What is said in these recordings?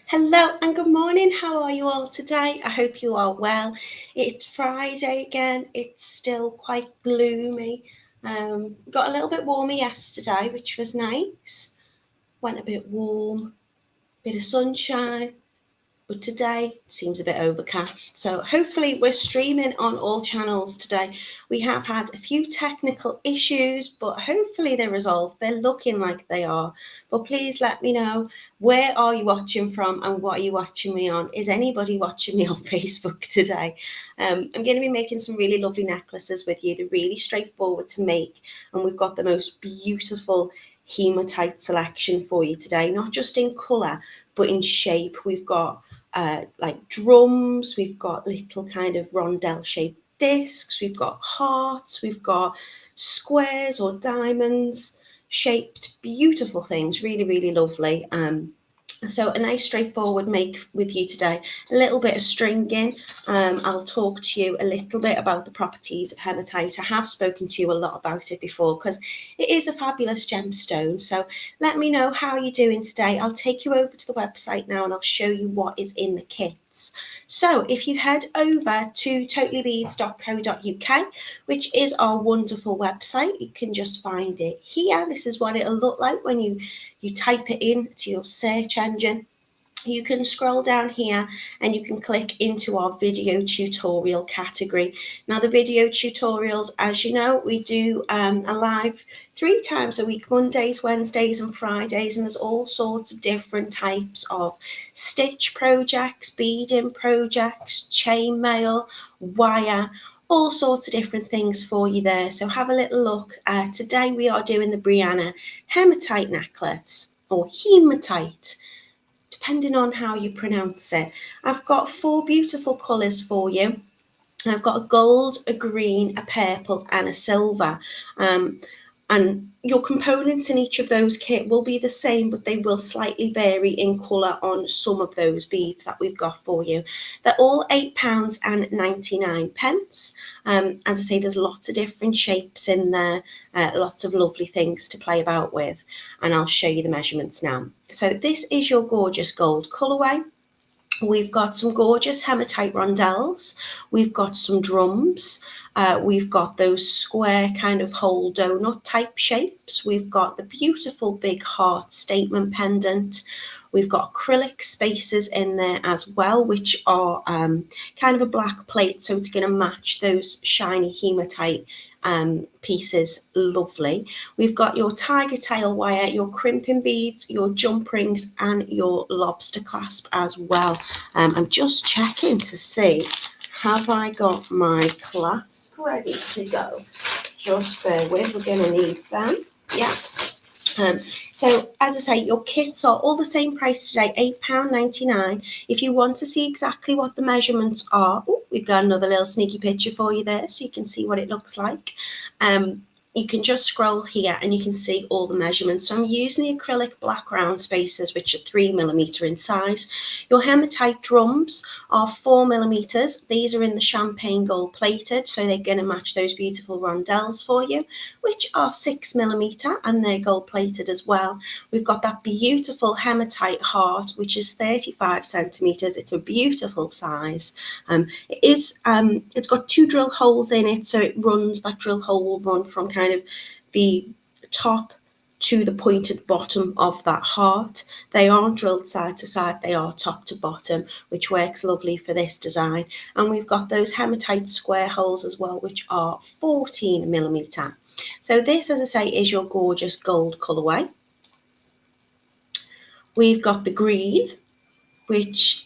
Hello and good morning. How are you all today? I hope you are well. It's Friday again. It's still quite gloomy. Got a little bit warmer yesterday, which was nice. Went a bit warm, bit of sunshine. But today it seems a bit overcast. So hopefully we're streaming on all channels today. We have had a few technical issues, but hopefully they're resolved. They're looking like they are. But please let me know, where are you watching from and what are you watching me on? Is anybody watching me on Facebook today? I'm going to be making some really lovely necklaces with you. They're really straightforward to make, and we've got the most beautiful hematite selection for you today, not just in colour but in shape. We've got like drums, we've got little kind of rondelle shaped discs, we've got hearts, we've got squares or diamonds shaped, beautiful things, really, really lovely. So a nice straightforward make with you today. A little bit of stringing. I'll talk to you a little bit about the properties of hematite. I have spoken to you a lot about it before because it is a fabulous gemstone. So let me know how you're doing today. I'll take you over to the website now and I'll show you what is in the kits. So if you head over to totallybeads.co.uk, which is our wonderful website, you can just find it here. This is what it'll look like when you type it in to your search engine. You can scroll down here and you can click into our video tutorial category. Now the video tutorials, as you know, we do a live 3 times a week, Mondays, Wednesdays and Fridays, and there's all sorts of different types of stitch projects, beading projects, chainmail, wire, all sorts of different things for you there. So have a little look. Today we are doing the Brianna Hematite necklace, or hematite, depending on how you pronounce it. I've got 4 beautiful colours for you. I've got a gold, a green, a purple and a silver. And your components in each of those kit will be the same, but they will slightly vary in colour on some of those beads that we've got for you. They're all £8.99. As I say, there's lots of different shapes in there, lots of lovely things to play about with, and I'll show you the measurements now. So this is your gorgeous gold colourway. We've got some gorgeous hematite rondelles. We've got some drums. We've got those square kind of whole donut type shapes. We've got the beautiful big heart statement pendant. We've got acrylic spaces in there as well, which are kind of a black plate, so it's going to match those shiny hematite pieces lovely. We've got your Tigertail wire, your crimping beads, your jump rings and your lobster clasp as well. I'm just checking to see, have I got my clasp ready to go? Just bear with, we're going to need them. Yeah. So as I say, your kits are all the same price today, £8.99. If you want to see exactly what the measurements are, we've got another little sneaky picture for you there so you can see what it looks like. You can just scroll here and you can see all the measurements. So I'm using the acrylic black round spaces, which are 3mm in size. Your hematite drums are 4mm. These are in the champagne gold plated, so they're going to match those beautiful rondelles for you, which are 6mm, and they're gold plated as well. We've got that beautiful Hematite Heart, which is 35cm. It's a beautiful size. It's got 2 drill holes in it, so it runs, that drill hole will run from kind of the top to the pointed bottom of that heart. They aren't drilled side to side, they are top to bottom, which works lovely for this design. And we've got those hematite square holes as well, which are 14mm. So this, as I say, is your gorgeous gold colourway. We've got the green, which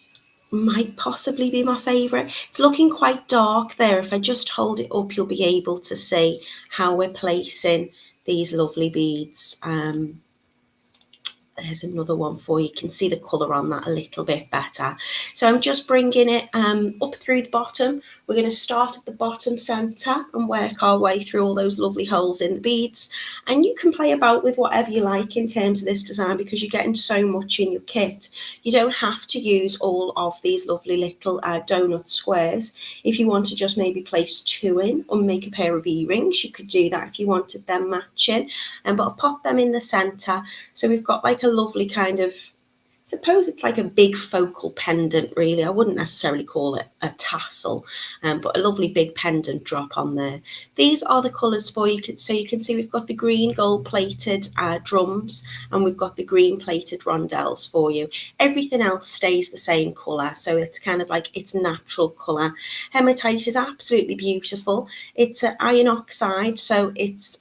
might possibly be my favourite. It's looking quite dark there. If I just hold it up, you'll be able to see how we're placing these lovely beads. There's another one for you. You can see the colour on that a little bit better. So I'm just bringing it up through the bottom. We're going to start at the bottom centre and work our way through all those lovely holes in the beads. And you can play about with whatever you like in terms of this design, because you're getting so much in your kit. You don't have to use all of these lovely little donut squares. If you want to just maybe place 2 in or make a pair of earrings, you could do that if you wanted them matching. But I'll pop them in the centre. So we've got like a lovely kind of suppose it's like a big focal pendant, really. I wouldn't necessarily call it a tassel, but a lovely big pendant drop on there. These are the colours for you. So you can see we've got the green gold plated drums, and we've got the green plated rondelles for you. Everything else stays the same colour, so it's kind of like its natural colour. Hematite is absolutely beautiful. It's an iron oxide, so it's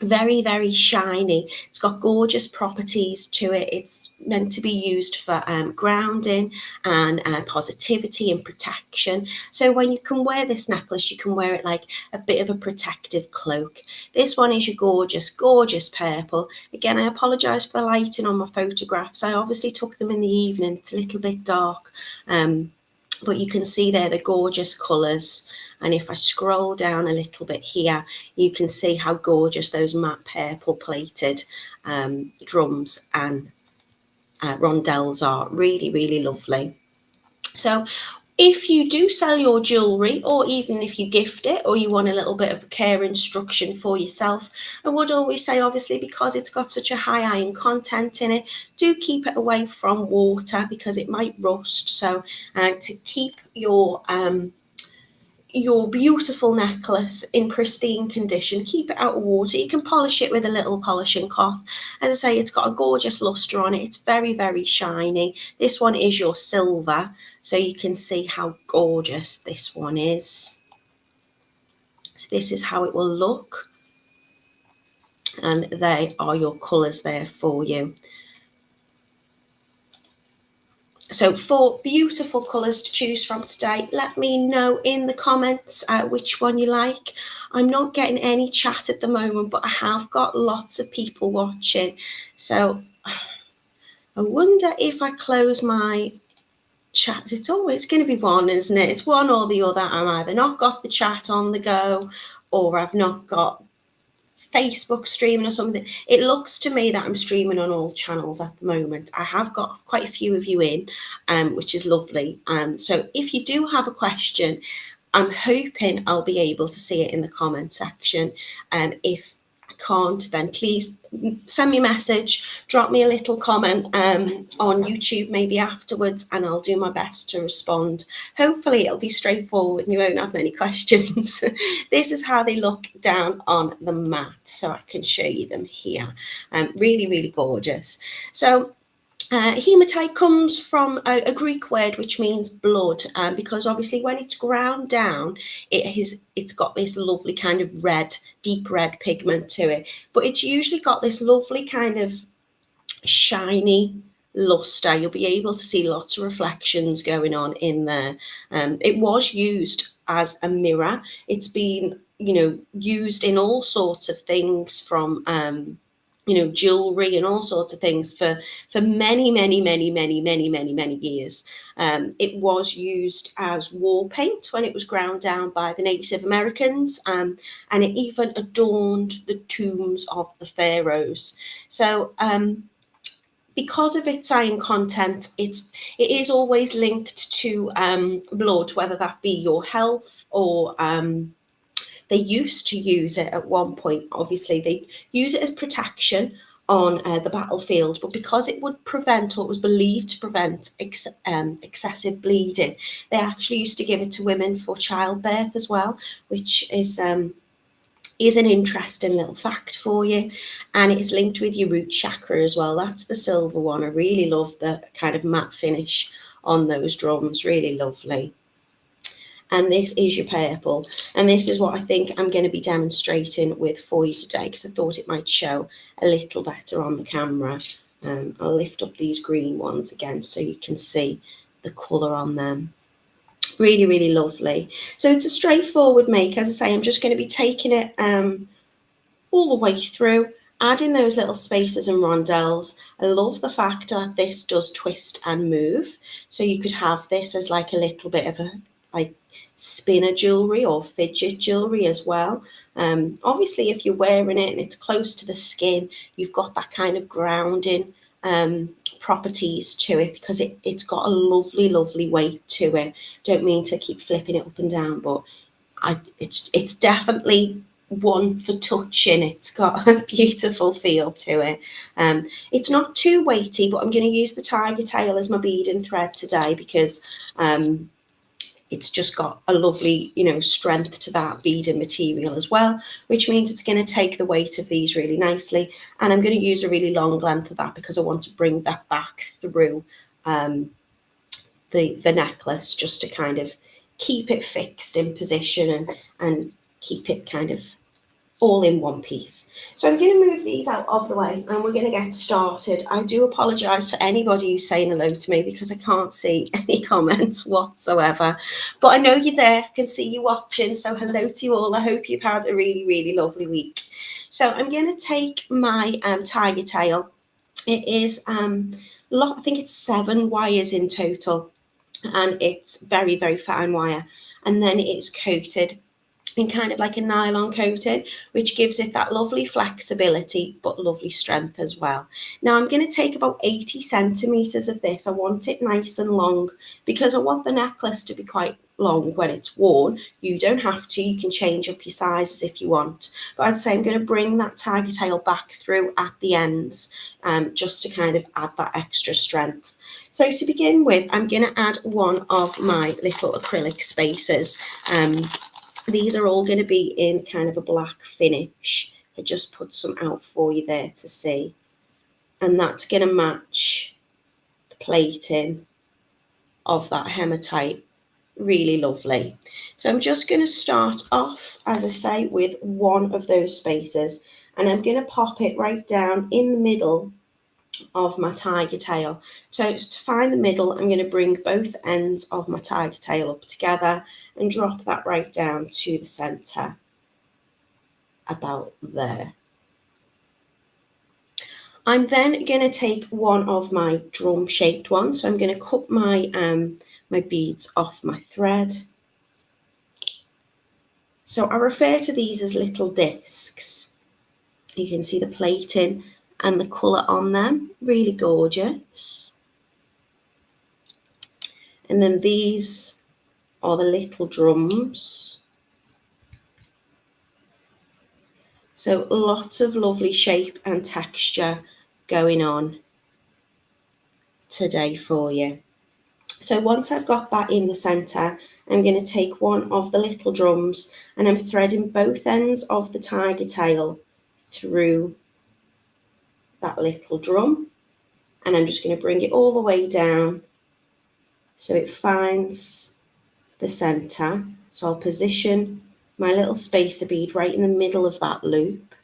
very, very shiny. It's got gorgeous properties to it. It's meant to be used for grounding and positivity and protection. So when you can wear this necklace, you can wear it like a bit of a protective cloak. This one is your gorgeous, gorgeous purple. Again, I apologise for the lighting on my photographs. I obviously took them in the evening. It's a little bit dark, but you can see there the gorgeous colours. And if I scroll down a little bit here, you can see how gorgeous those matte purple plated drums and rondelles are. Really, really lovely. So if you do sell your jewellery, or even if you gift it, or you want a little bit of care instruction for yourself, I would always say, obviously, because it's got such a high iron content in it, do keep it away from water because it might rust. So to keep your beautiful necklace in pristine condition, keep it out of water. You can polish it with a little polishing cloth. As I say, it's got a gorgeous luster on it. It's very, very shiny. This one is your silver, so you can see how gorgeous this one is. So this is how it will look, and they are your colours there for you. So 4 beautiful colours to choose from today. Let me know in the comments which one you like. I'm not getting any chat at the moment, but I have got lots of people watching. So I wonder if I close my chat. It's always going to be one, isn't it? It's one or the other. I'm either not got the chat on the go, or I've not got Facebook streaming or something. It looks to me that I'm streaming on all channels at the moment. I have got quite a few of you in, which is lovely. So if you do have a question, I'm hoping I'll be able to see it in the comment section. If I can't, then please send me a message, drop me a little comment on YouTube maybe afterwards, and I'll do my best to respond. Hopefully it'll be straightforward and you won't have many questions. This is how they look down on the mat, so I can show you them here. Really, really gorgeous. So hematite comes from a Greek word which means blood, because obviously when it's ground down, it's got this lovely kind of red, deep red pigment to it, but it's usually got this lovely kind of shiny luster. You'll be able to see lots of reflections going on in there. It was used as a mirror. It's been, used in all sorts of things, from jewelry and all sorts of things for many, many, many, many, many, many, many years. It was used as war paint when it was ground down by the Native Americans, and it even adorned the tombs of the pharaohs. So because of its iron content, it is always linked to blood, whether that be your health or they used to use it at one point. Obviously, they use it as protection on the battlefield, but because it would prevent, or it was believed to prevent, excessive bleeding, they actually used to give it to women for childbirth as well, which is an interesting little fact for you. And it's linked with your root chakra as well. That's the silver one. I really love the kind of matte finish on those drums, really lovely. And this is your purple, and this is what I think I'm going to be demonstrating with for you today, because I thought it might show a little better on the camera. I'll lift up these green ones again so you can see the colour on them. Really, really lovely. So it's a straightforward make. As I say, I'm just going to be taking it all the way through, adding those little spaces and rondelles. I love the fact that this does twist and move, so you could have this as like a little bit of a spinner jewelry or fidget jewelry as well. Obviously, if you're wearing it and it's close to the skin, you've got that kind of grounding properties to it, because it's got a lovely, lovely weight to it. Don't mean to keep flipping it up and down, but it's definitely one for touching. It's got a beautiful feel to it. It's not too weighty, but I'm going to use the Tigertail as my beading thread today because it's just got a lovely, strength to that beading material as well, which means it's going to take the weight of these really nicely. And I'm going to use a really long length of that because I want to bring that back through the necklace, just to kind of keep it fixed in position and keep it kind of all in one piece. So I'm going to move these out of the way and we're going to get started. I do apologise for anybody who's saying hello to me because I can't see any comments whatsoever, but I know you're there, I can see you watching, so hello to you all. I hope you've had a really, really lovely week. So I'm going to take my Tigertail. It is, I think it's 7 wires in total, and it's very, very fine wire, and then it's coated in kind of like a nylon coating, which gives it that lovely flexibility but lovely strength as well. Now I'm going to take about 80 centimeters of this. I want it nice and long because I want the necklace to be quite long when it's worn. You don't have to, you can change up your sizes if you want, but as I say, I'm going to bring that Tigertail back through at the ends, just to kind of add that extra strength. So to begin with, I'm going to add one of my little acrylic spacers. These are all going to be in kind of a black finish. I just put some out for you there to see. And that's going to match the plating of that hematite. Really lovely. So I'm just going to start off, as I say, with one of those spacers. And I'm going to pop it right down in the middle of my Tigertail. So to find the middle, I'm going to bring both ends of my Tigertail up together and drop that right down to the center, about there. I'm then going to take one of my drum shaped ones. So I'm going to cut my my beads off my thread. So I refer to these as little discs. You can see the plating and the colour on them, really gorgeous. And then these are the little drums. So lots of lovely shape and texture going on today for you. So once I've got that in the centre, I'm going to take one of the little drums and I'm threading both ends of the Tigertail through that little drum, and I'm just going to bring it all the way down so it finds the centre. So I'll position my little spacer bead right in the middle of that loop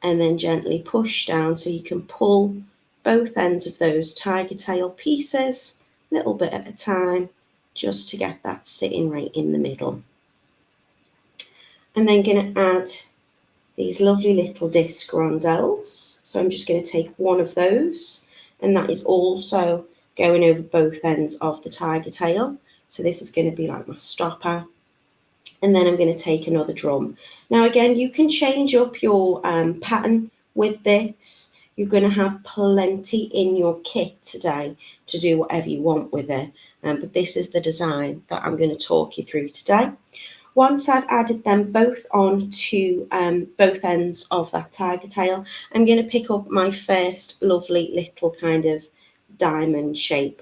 and then gently push down so you can pull both ends of those Tigertail pieces a little bit at a time, just to get that sitting right in the middle. I'm then going to add these lovely little disc rondelles. So I'm just going to take one of those, and that is also going over both ends of the Tigertail. So this is going to be like my stopper. And then I'm going to take another drum. Now again, you can change up your pattern with this. You're going to have plenty in your kit today to do whatever you want with it. But this is the design that I'm going to talk you through today. Once I've added them both on to both ends of that Tigertail, I'm going to pick up my first lovely little kind of diamond shape.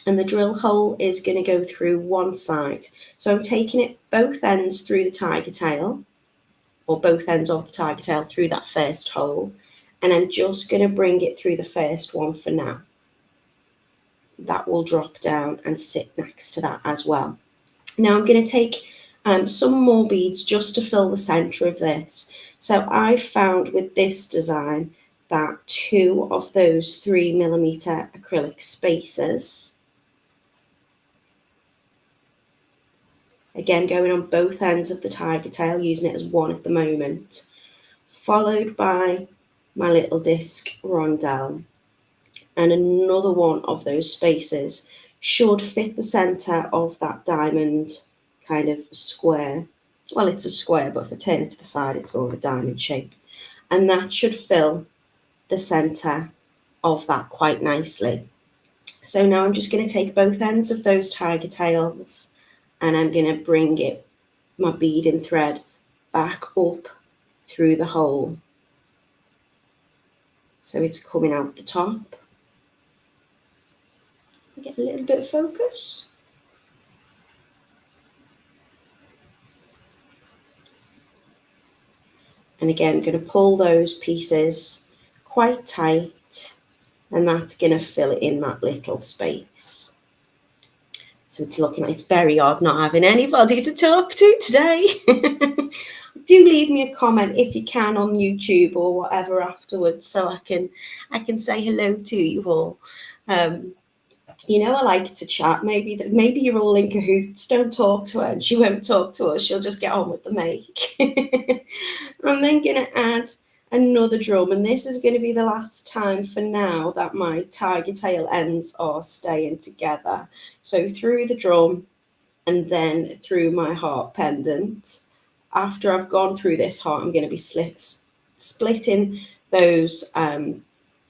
And the drill hole is going to go through one side. So I'm taking it both ends through the Tigertail, or both ends of the Tigertail through that first hole. And I'm just going to bring it through the first one for now. That will drop down and sit next to that as well. Now I'm going to take some more beads just to fill the center of this. So I found with this design that 2 of those 3mm acrylic spacers, again going on both ends of the Tigertail, using it as one at the moment, followed by my little disc rondelle, and another one of those spacers should fit the center of that diamond kind of square. Well, it's a square, but if I turn it to the side, it's more of a diamond shape. And that should fill the center of that quite nicely. So now I'm just going to take both ends of those Tigertails and I'm going to bring it, my beading thread, back up through the hole. So it's coming out the top. Get a little bit of focus. And again, going to pull those pieces quite tight, and that's going to fill it in that little space. So it's looking like it's very odd not having anybody to talk to today. Do leave me a comment if you can on YouTube or whatever afterwards, so I can say hello to you all. You know, I like to chat. Maybe you're all in cahoots. Don't talk to her and she won't talk to us. She'll just get on with the make. I'm then going to add another drum, and this is going to be the last time for now that my tiger tail ends are staying together. So through the drum and then through my heart pendant. After I've gone through this heart, I'm going to be splitting those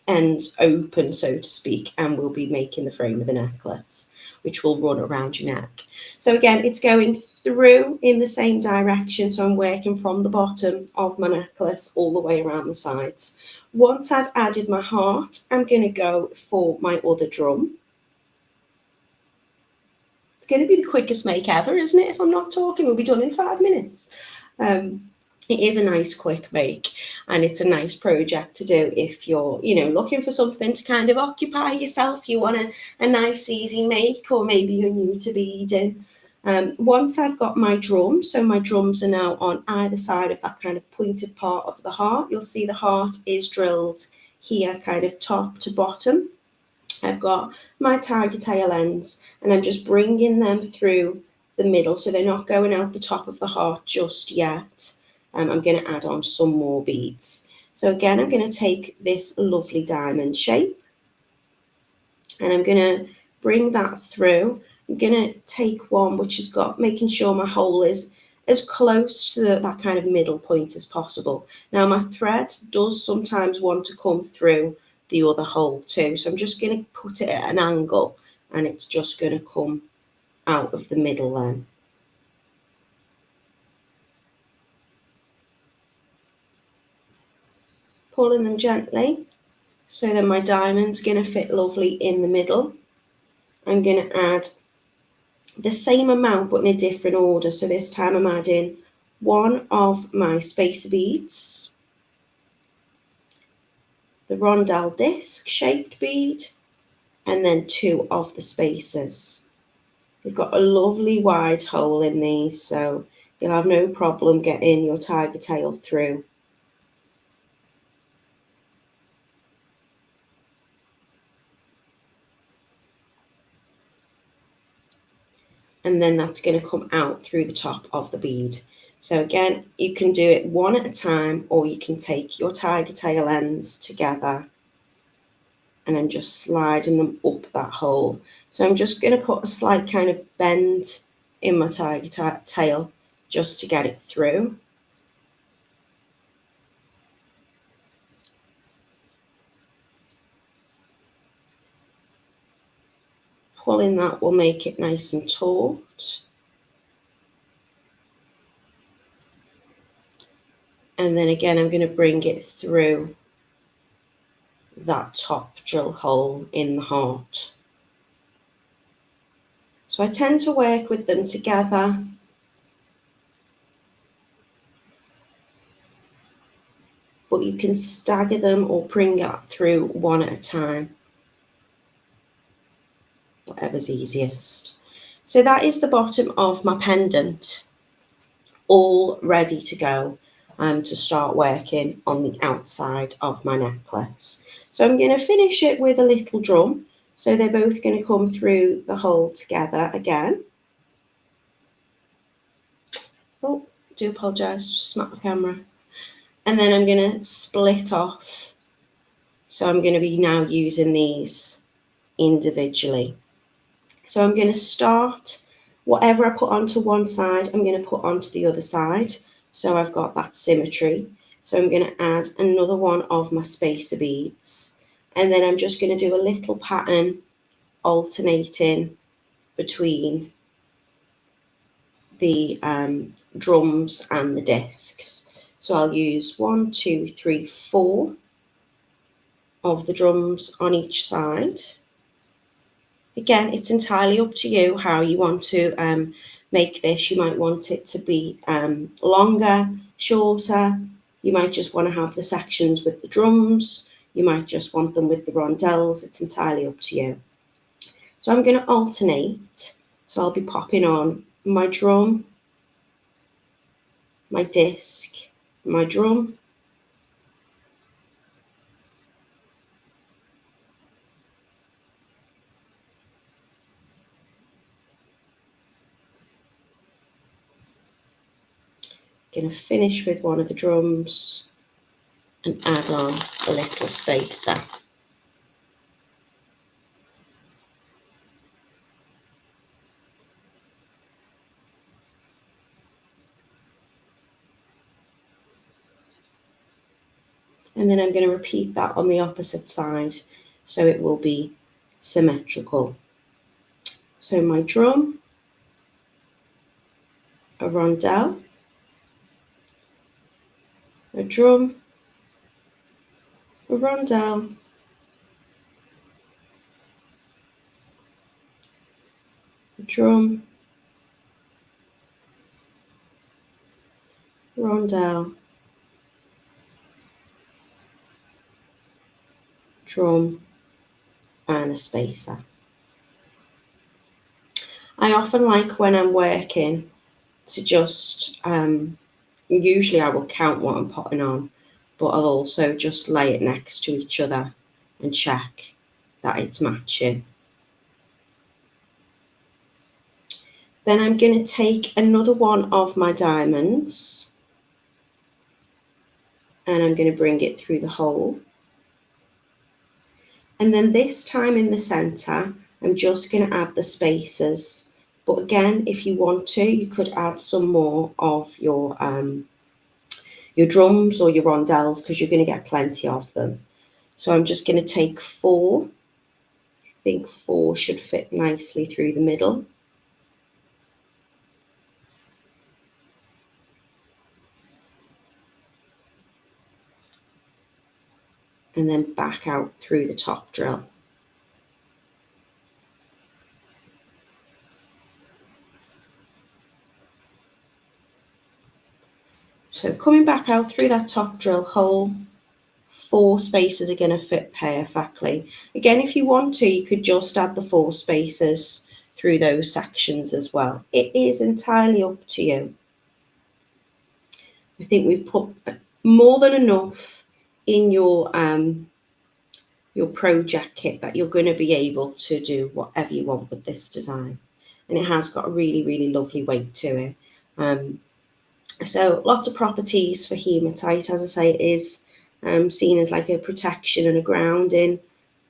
ends open, so to speak, and we'll be making the frame of the necklace, which will run around your neck. So again, it's going through in the same direction, so I'm working from the bottom of my necklace all the way around the sides. Once I've added my heart, I'm going to go for my other drum. It's going to be the quickest make ever, isn't it? If I'm not talking, we'll be done in 5 minutes. It is a nice quick make, and it's a nice project to do if you're, looking for something to kind of occupy yourself. You want a nice easy make, or maybe you're new to beading. Once I've got my drum, so my drums are now on either side of that kind of pointed part of the heart. You'll see the heart is drilled here, kind of top to bottom. I've got my tiger tail ends, and I'm just bringing them through the middle, so they're not going out the top of the heart just yet. I'm going to add on some more beads. So again, I'm going to take this lovely diamond shape, and I'm going to bring that through. I'm going to take one which has got, making sure my hole is as close to that kind of middle point as possible. Now my thread does sometimes want to come through the other hole too, so I'm just going to put it at an angle, and it's just going to come out of the middle then. Pulling them gently, so then my diamond's going to fit lovely in the middle. I'm going to add the same amount but in a different order. So this time I'm adding one of my spacer beads, the Rondelle disc shaped bead, and then 2 of the spacers. We've got a lovely wide hole in these, so you'll have no problem getting your tiger tail through. And then that's going to come out through the top of the bead. So again, you can do it one at a time, or you can take your tiger tail ends together and then just sliding them up that hole. So I'm just going to put a slight kind of bend in my tiger tail just to get it through. Pulling that will make it nice and taut. And then again, I'm going to bring it through that top drill hole in the heart. So I tend to work with them together. But you can stagger them or bring it through one at a time, whatever's easiest. So that is the bottom of my pendant, all ready to go to start working on the outside of my necklace. So I'm going to finish it with a little drum. So they're both going to come through the hole together again. Oh, do apologise, just smacked the camera. And then I'm going to split off. So I'm going to be now using these individually. So I'm going to start, whatever I put onto one side, I'm going to put onto the other side. So I've got that symmetry. So I'm going to add another one of my spacer beads. And then I'm just going to do a little pattern alternating between the drums and the discs. So I'll use 1, 2, 3, 4 of the drums on each side. Again, it's entirely up to you how you want to make this. You might want it to be longer, shorter. You might just want to have the sections with the drums. You might just want them with the rondelles. It's entirely up to you. So I'm going to alternate. So I'll be popping on my drum, my disc, my drum. Going to finish with one of the drums and add on a little spacer. And then I'm going to repeat that on the opposite side so it will be symmetrical. So my drum, a rondelle, a drum, a rondelle, a drum, rondelle, drum, and a spacer. I often like when I'm working to just, usually I will count what I'm putting on, but I'll also just lay it next to each other and check that it's matching. Then I'm going to take another one of my diamonds and I'm going to bring it through the hole. And then this time in the center, I'm just going to add the spacers. But again, if you want to, you could add some more of your drums or your rondelles because you're going to get plenty of them. So I'm just going to take 4. I think 4 should fit nicely through the middle. And then back out through the top drill. So coming back out through that top drill hole, 4 spacers are going to fit perfectly. Again, if you want to, you could just add the 4 spacers through those sections as well. It is entirely up to you. I think we've put more than enough in your project kit that you're going to be able to do whatever you want with this design. And it has got a really, really lovely weight to it. So lots of properties for hematite. As I say, it is seen as like a protection and a grounding,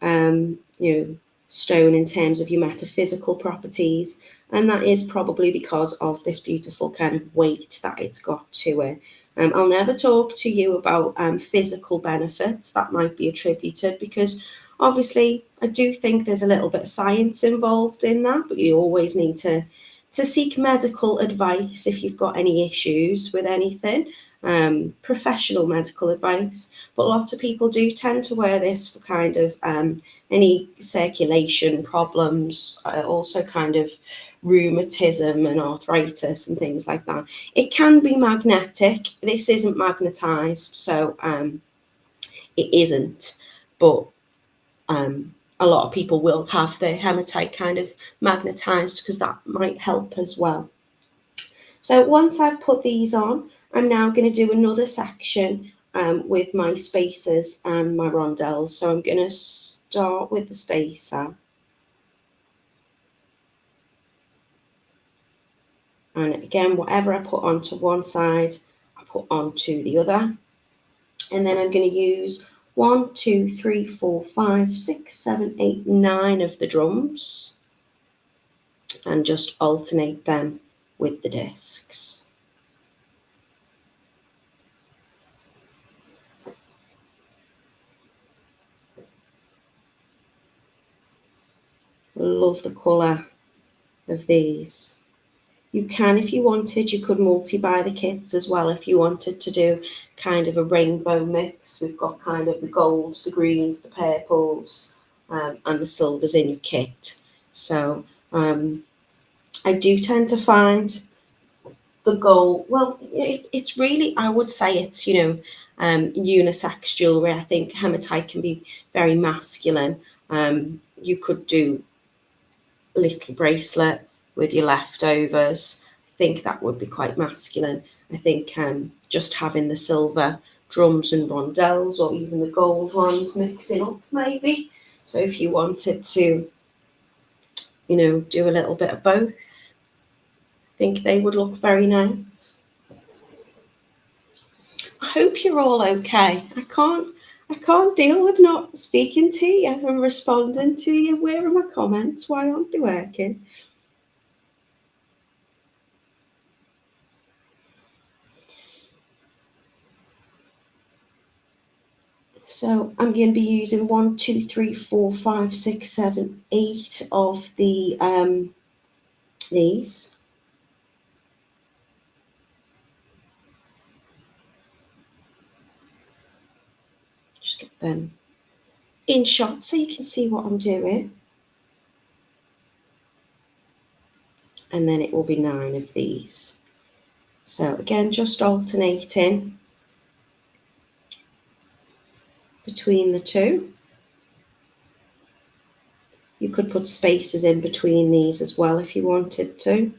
stone in terms of your metaphysical properties. And that is probably because of this beautiful kind of weight that it's got to it. I'll never talk to you about physical benefits that might be attributed because obviously I do think there's a little bit of science involved in that, but you always need to seek medical advice if you've got any issues with anything, professional medical advice. But lots of people do tend to wear this for kind of any circulation problems, also kind of rheumatism and arthritis and things like that. It can be magnetic. This isn't magnetized, so it isn't, but a lot of people will have their hematite kind of magnetized because that might help as well. So once I've put these on, I'm now going to do another section with my spacers and my rondelles. So I'm going to start with the spacer. And again, whatever I put onto one side, I put onto the other. And then I'm going to use 1, 2, 3, 4, 5, 6, 7, 8, 9 of the drums and just alternate them with the discs. Love the colour of these. You can, if you wanted, you could multi-buy the kits as well if you wanted to do kind of a rainbow mix. We've got kind of the golds, the greens, the purples, and the silvers in your kit. So I do tend to find the gold, well, it's really, I would say it's, unisex jewellery. I think hematite can be very masculine. You could do a little bracelet with your leftovers. I think that would be quite masculine. I think just having the silver drums and rondelles, or even the gold ones, mixing up maybe. So if you wanted to, do a little bit of both, I think they would look very nice. I hope you're all okay. I can't deal with not speaking to you and responding to you. Where are my comments? Why aren't they working? So I'm going to be using 1, 2, 3, 4, 5, 6, 7, 8 of the these. Just get them in shot so you can see what I'm doing. And then it will be 9 of these. So again, just alternating between the two. You could put spaces in between these as well if you wanted to.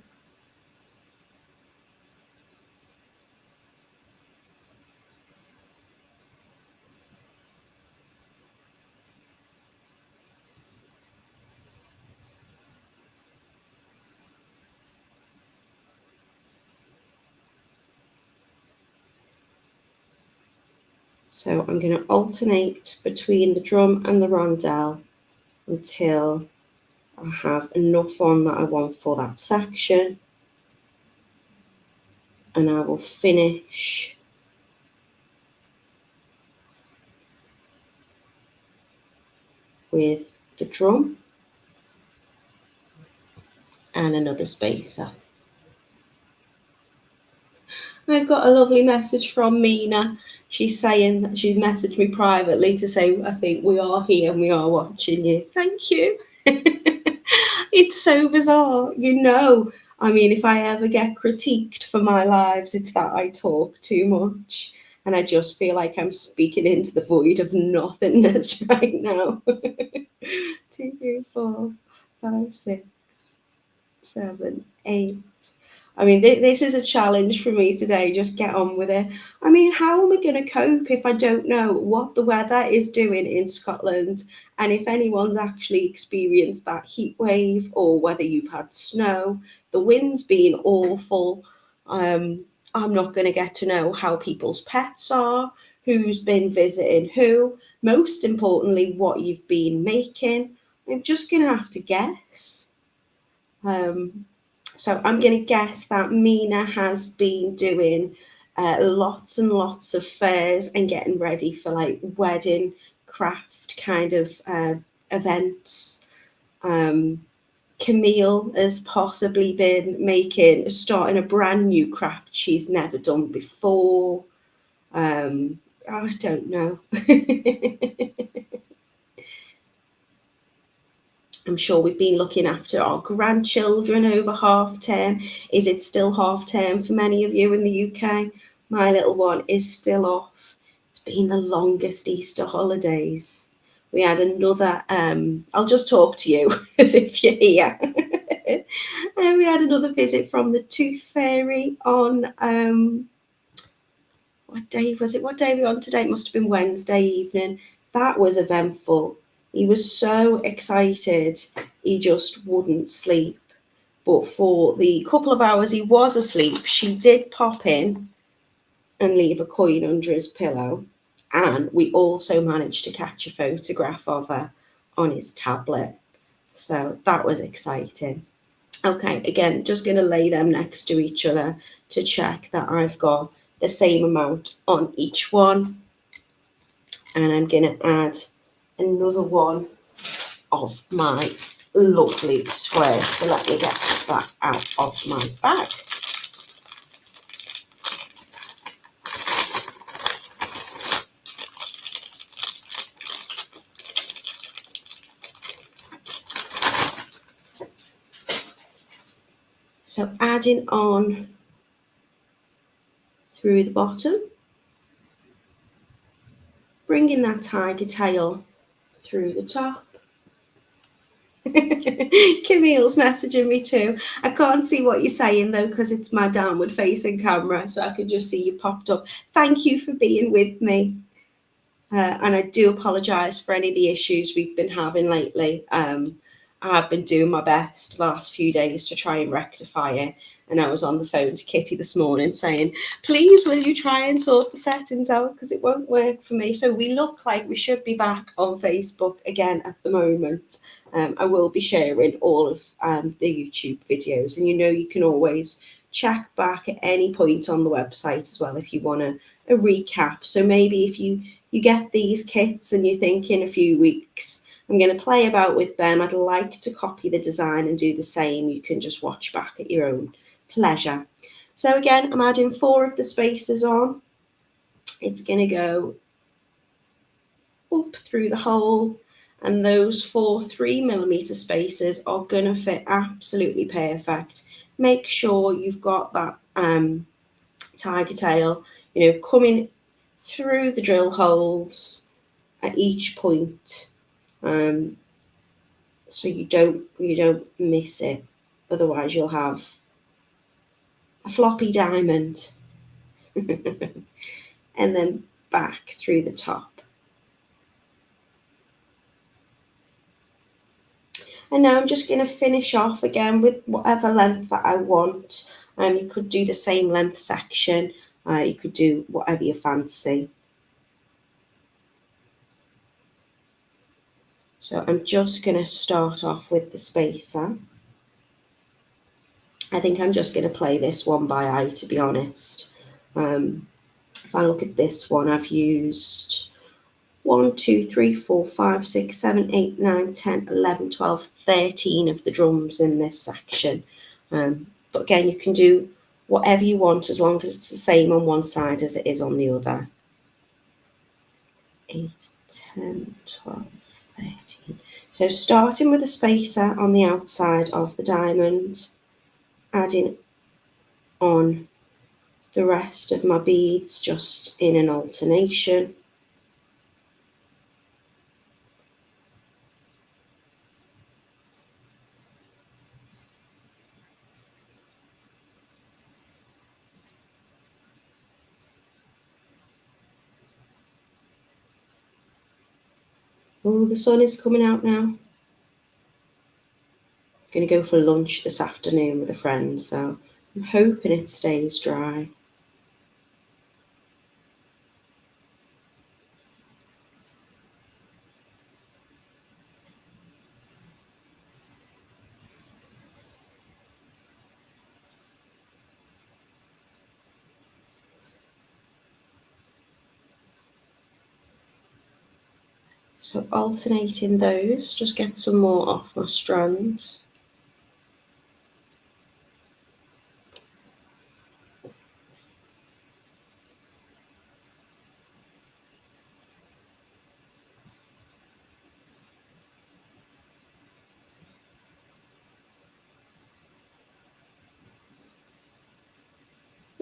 So I'm going to alternate between the drum and the rondelle until I have enough on that I want for that section. And I will finish with the drum and another spacer. I've got a lovely message from Mina. She's saying that she messaged me privately to say, I think we are here and we are watching you. Thank you. It's so bizarre, I mean, if I ever get critiqued for my lives, it's that I talk too much. And I just feel like I'm speaking into the void of nothingness right now. 2, 3, 4, 5, 6, 7, 8. I mean, this is a challenge for me today. Just get on with it. I mean, how am I going to cope if I don't know what the weather is doing in Scotland, and if anyone's actually experienced that heat wave, or whether you've had snow? The wind's been awful. I'm not going to get to know how people's pets are, who's been visiting who, most importantly, what you've been making. I'm just going to have to guess. So I'm going to guess that Mina has been doing lots and lots of fairs and getting ready for like wedding craft kind of events. Camille has possibly been starting a brand new craft she's never done before. I don't know. I'm sure we've been looking after our grandchildren over half term. Is it still half term for many of you in the UK? My little one is still off. It's been the longest Easter holidays. We had another, I'll just talk to you as if you're here. And we had another visit from the Tooth Fairy on, what day was it? What day are we on today? It must have been Wednesday evening. That was eventful. He was so excited, he just wouldn't sleep. But for the couple of hours he was asleep, she did pop in and leave a coin under his pillow. And we also managed to catch a photograph of her on his tablet. So that was exciting. Okay, again, just going to lay them next to each other to check that I've got the same amount on each one. And I'm going to add another one of my lovely squares. So let me get that out of my bag. So adding on through the bottom, bringing that tiger tail through the top. Camille's messaging me too. I can't see what you're saying though because it's my downward facing camera, so I can just see you popped up. Thank you for being with me. And I do apologise for any of the issues we've been having lately. I've been doing my best the last few days to try and rectify it. And I was on the phone to Kitty this morning saying, please, will you try and sort the settings out because it won't work for me. So we look like we should be back on Facebook again at the moment. I will be sharing all of the YouTube videos. And you can always check back at any point on the website as well if you want a recap. So maybe if you get these kits and you think in a few weeks, I'm going to play about with them. I'd like to copy the design and do the same. You can just watch back at your own pleasure. So again, I'm adding 4 of the spacers on. It's going to go up through the hole, and those 4 3mm spacers are going to fit absolutely perfect. Make sure you've got that tiger tail, coming through the drill holes at each point, so you don't miss it. Otherwise, you'll have a floppy diamond, and then back through the top. And now I'm just going to finish off again with whatever length that I want. You could do the same length section. You could do whatever you fancy. So I'm just going to start off with the spacer. I think I'm just going to play this one by eye, to be honest. If I look at this one, I've used 1, 2, 3, 4, 5, 6, 7, 8, 9, 10, 11, 12, 13 of the drums in this section. But again, you can do whatever you want as long as it's the same on one side as it is on the other. 8, 10, 12, 13. So starting with a spacer on the outside of the diamond, adding on the rest of my beads just in an alternation. Oh, the sun is coming out now. I'm going to go for lunch this afternoon with a friend, so I'm hoping it stays dry. So alternating those, just get some more off my strands.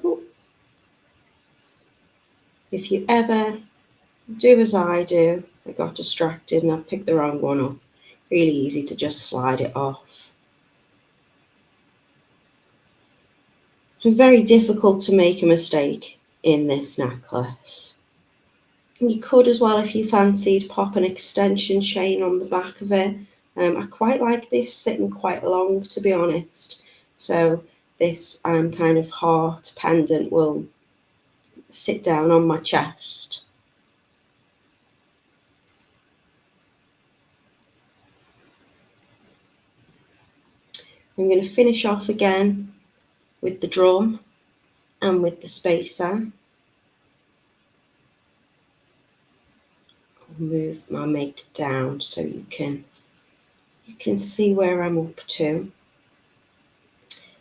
Ooh. If you ever do as I do, I got distracted and I picked the wrong one up. Really easy to just slide it off. It's very difficult to make a mistake in this necklace. And you could as well, if you fancied, pop an extension chain on the back of it. I quite like this sitting quite long, to be honest. So this kind of heart pendant will sit down on my chest. I'm going to finish off again with the drum and with the spacer. I'll move my make down so you can You can see where I'm up to.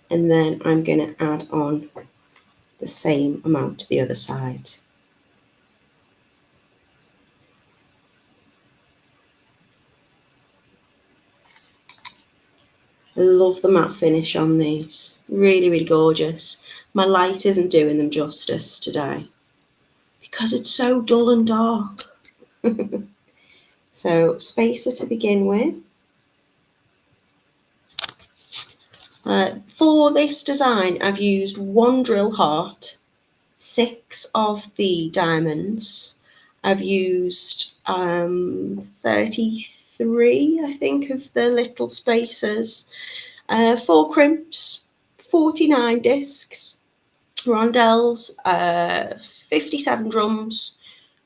And then I'm going to add on the same amount to the other side. I love the matte finish on these. Really, really gorgeous. My light isn't doing them justice today because it's so dull and dark. So, spacer to begin with. For this design, I've used 1 drill heart, 6 of the diamonds. I've used 33, I think, of the little spacers. 4 crimps, 49 discs, rondelles, 57 drums,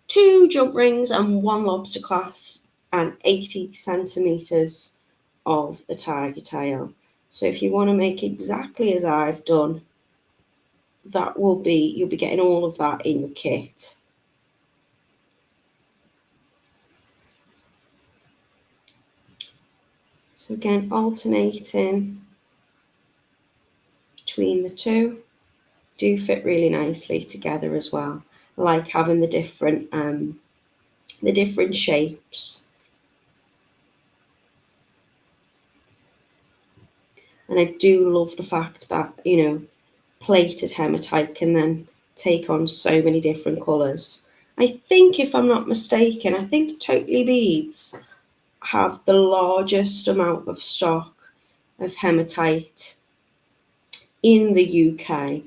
2 jump rings and 1 lobster clasp, and 80 centimetres of the tiger tail. So if you want to make exactly as I've done, you'll be getting all of that in your kit. So again, alternating between the two, do fit really nicely together as well. I like having the different shapes. And I do love the fact that, plated hematite can then take on so many different colours. I think, if I'm not mistaken, I think Totally Beads have the largest amount of stock of hematite in the UK.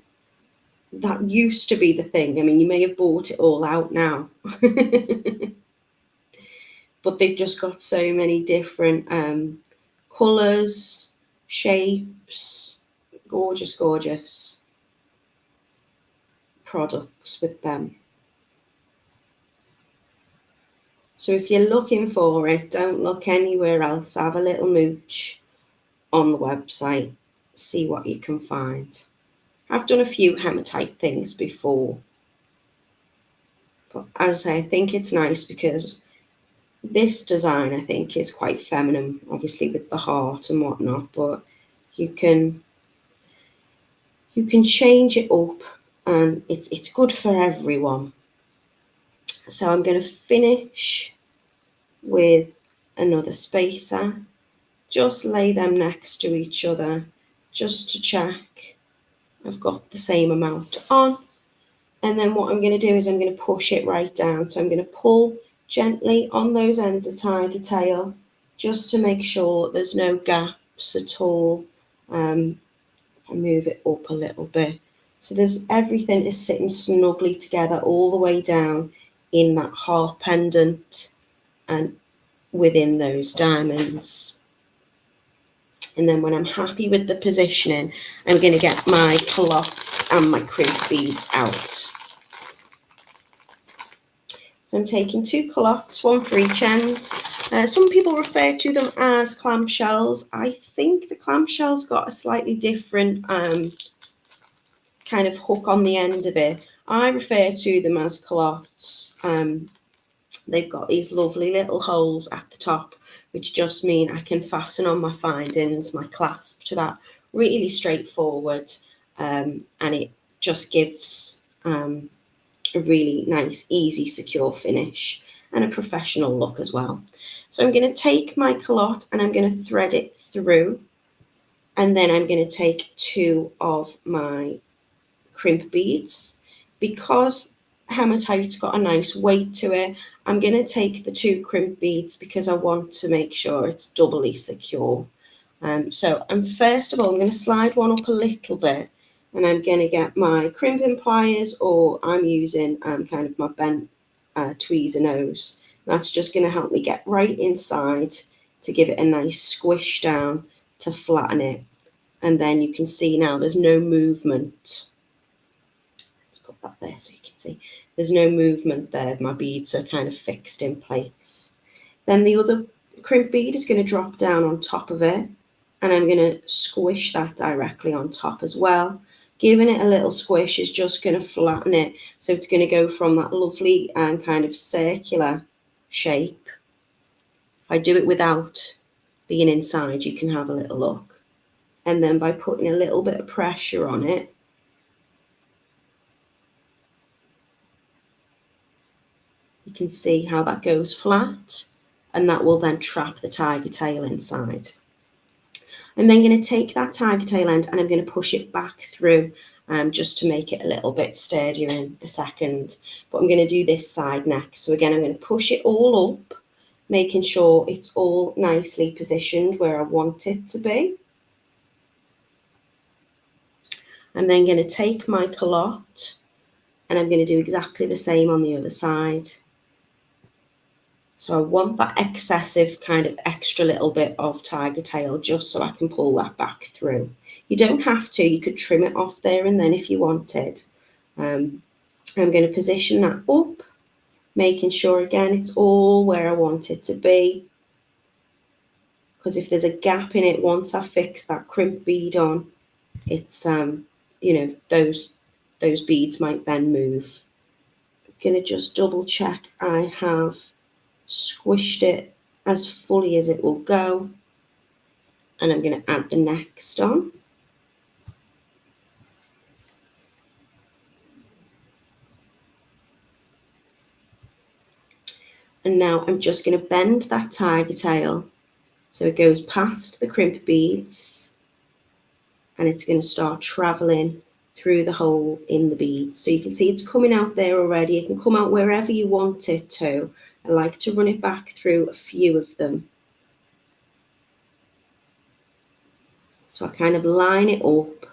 That used to be the thing. I mean, you may have bought it all out now. But they've just got so many different colours, shapes, gorgeous, gorgeous products with them. So if you're looking for it, don't look anywhere else. Have a little mooch on the website, see what you can find. I've done a few hematite things before, but as I say, I think it's nice because this design, I think, is quite feminine, obviously with the heart and whatnot, but you can change it up, and it's good for everyone. So I'm going to finish with another spacer. Just lay them next to each other just to check I've got the same amount on. And then what I'm going to do is I'm going to push it right down. So I'm going to pull gently on those ends of tiger tail just to make sure there's no gaps at all. I move it up a little bit. So everything is sitting snugly together all the way down in that heart pendant and within those diamonds. And then when I'm happy with the positioning, I'm going to get my culottes and my crimp beads out. So I'm taking 2 culottes, 1 for each end. Some people refer to them as clamshells. I think the clamshell's got a slightly different kind of hook on the end of it. I refer to them as culottes. They've got these lovely little holes at the top, which just mean I can fasten on my findings, my clasp to that really straightforward, and it just gives a really nice, easy, secure finish and a professional look as well. So I'm going to take my culotte and I'm going to thread it through, and then I'm going to take 2 of my crimp beads. Because hematite's got a nice weight to it, I'm going to take the 2 crimp beads because I want to make sure it's doubly secure. So I'm first of all, I'm going to slide one up a little bit, and I'm going to get my crimping pliers, or I'm using kind of my bent tweezer nose. That's just going to help me get right inside to give it a nice squish down to flatten it. And then you can see now there's no movement. That there so you can see there's no movement there. My beads are kind of fixed in place. Then the other crimp bead is going to drop down on top of it, and I'm going to squish that directly on top as well. Giving it a little squish is just going to flatten it, so it's going to go from that lovely and kind of circular shape. If I do it without being inside, you can have a little look. And then by putting a little bit of pressure on it, you can see how that goes flat, and that will then trap the tiger tail inside. I'm then going to take that tiger tail end and I'm going to push it back through just to make it a little bit sturdier in a second. But I'm going to do this side next. So again, I'm going to push it all up, making sure it's all nicely positioned where I want it to be. I'm then going to take my culotte and I'm going to do exactly the same on the other side. So I want that excessive kind of extra little bit of tiger tail just so I can pull that back through. You don't have to, you could trim it off there and then if you wanted. I'm going to position that up, making sure again it's all where I want it to be. Because if there's a gap in it, once I fix that crimp bead on, it's, you know, those beads might then move. I'm going to just double check I have squished it as fully as it will go, and I'm going to add the next on. And now I'm just going to bend that tiger tail so it goes past the crimp beads and it's going to start traveling through the hole in the beads. So you can see it's coming out there already. It can come out wherever you want it to. I like to run it back through a few of them. So I kind of line it up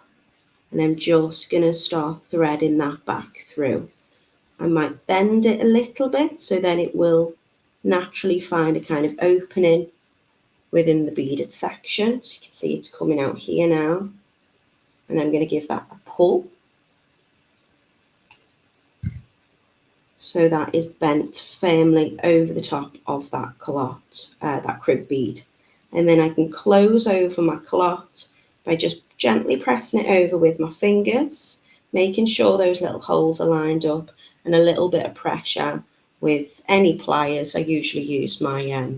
and I'm just going to start threading that back through. I might bend it a little bit so then it will naturally find a kind of opening within the beaded section. So you can see it's coming out here now. And I'm going to give that a pull. So that is bent firmly over the top of that culotte, that crib bead. And then I can close over my culotte by just gently pressing it over with my fingers, making sure those little holes are lined up, and a little bit of pressure with any pliers. I usually use my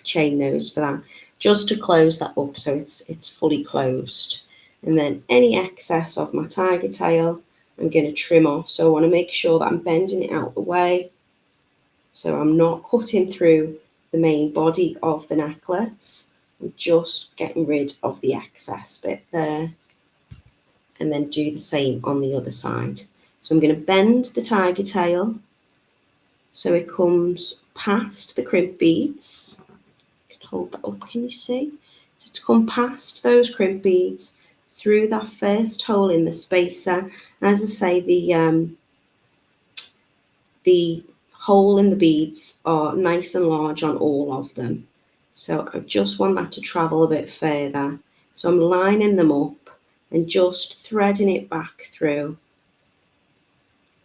chain nose for that, just to close that up so it's fully closed. And then any excess of my tiger tail I'm going to trim off. So I want to make sure that I'm bending it out the way so I'm not cutting through the main body of the necklace. I'm just getting rid of the excess bit there, and then do the same on the other side. So I'm going to bend the tiger tail so it comes past the crimp beads. I can hold that up, can you see? So to come past those crimp beads, through that first hole in the spacer. As I say, the hole in the beads are nice and large on all of them. So I just want that to travel a bit further. So I'm lining them up and just threading it back through.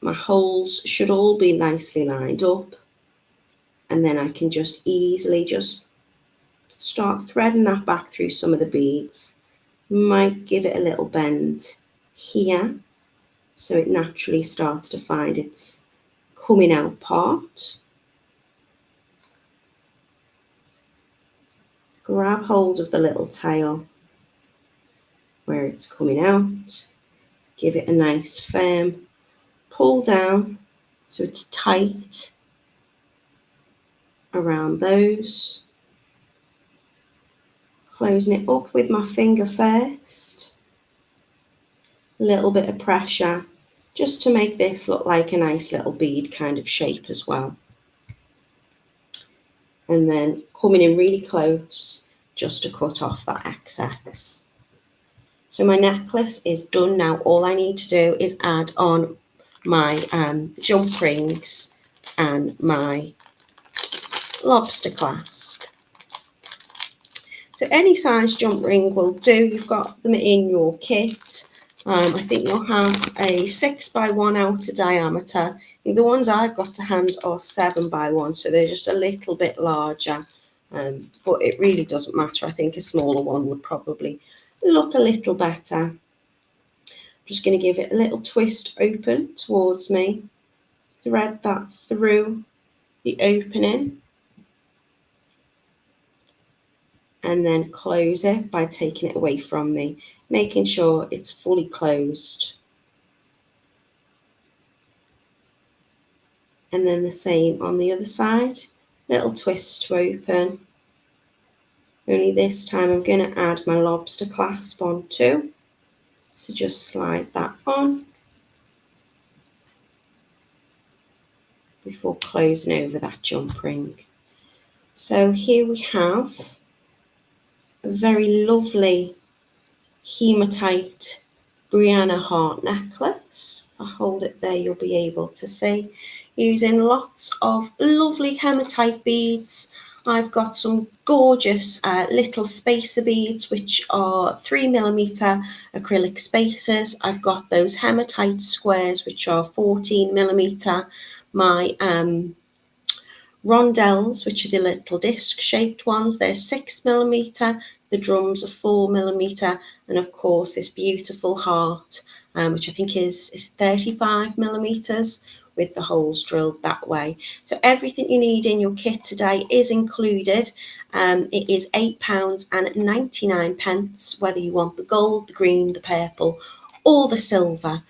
My holes should all be nicely lined up. And then I can just easily just start threading that back through some of the beads. Might give it a little bend here so it naturally starts to find its coming out part. Grab hold of the little tail where it's coming out, give it a nice firm pull down so it's tight around those. Closing it up with my finger first. A little bit of pressure just to make this look like a nice little bead kind of shape as well. And then coming in really close just to cut off that excess. So my necklace is done now. All I need to do is add on my jump rings and my lobster clasp. So any size jump ring will do. You've got them in your kit. I think you'll have a 6x1 outer diameter. I think the ones I've got to hand are 7x1, so they're just a little bit larger. But it really doesn't matter. I think a smaller one would probably look a little better. I'm just going to give it a little twist open towards me. Thread that through the opening. and then close it by taking it away from me, making sure it's fully closed. And then the same on the other side, little twist to open. Only this time I'm going to add my lobster clasp on too. So just slide that on before closing over that jump ring. So here we have a very lovely Hematite Brianna heart necklace. If I hold it there, you'll be able to see. Using lots of lovely hematite beads. I've got some gorgeous little spacer beads, which are 3mm acrylic spacers. I've got those hematite squares, which are 14mm. My Rondelles, which are the little disc-shaped ones, they're 6mm. The drums are 4mm, and of course this beautiful heart, which I think is 35mm, with the holes drilled that way. So everything you need in your kit today is included. It is £8.99, whether you want the gold, the green, the purple, or the silver.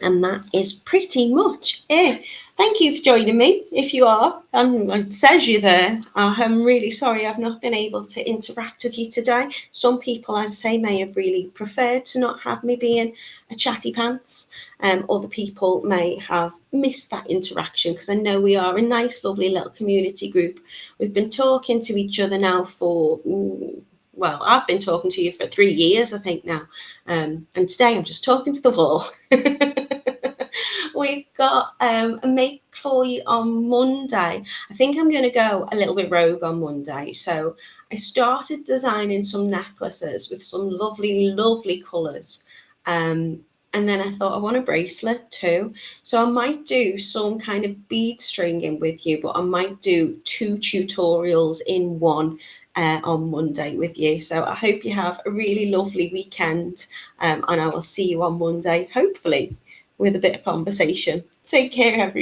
And that is pretty much it. Thank you for joining me. If you are, it says you're there. I'm really sorry I've not been able to interact with you today. Some people, as I say, may have really preferred to not have me being a chatty pants. Other people may have missed that interaction, because I know we are a nice, lovely little community group. We've been talking to each other now for... well, I've been talking to you for 3 years, I think now. And today I'm just talking to the wall. We've got a make for you on Monday. I think I'm going to go a little bit rogue on Monday. So I started designing some necklaces with some lovely, lovely colours. And then I thought I want a bracelet too. So I might do some kind of bead stringing with you, but I might do 2 tutorials in one on Monday with you. So I hope you have a really lovely weekend, and I will see you on Monday, hopefully with a bit of conversation. Take care, everyone.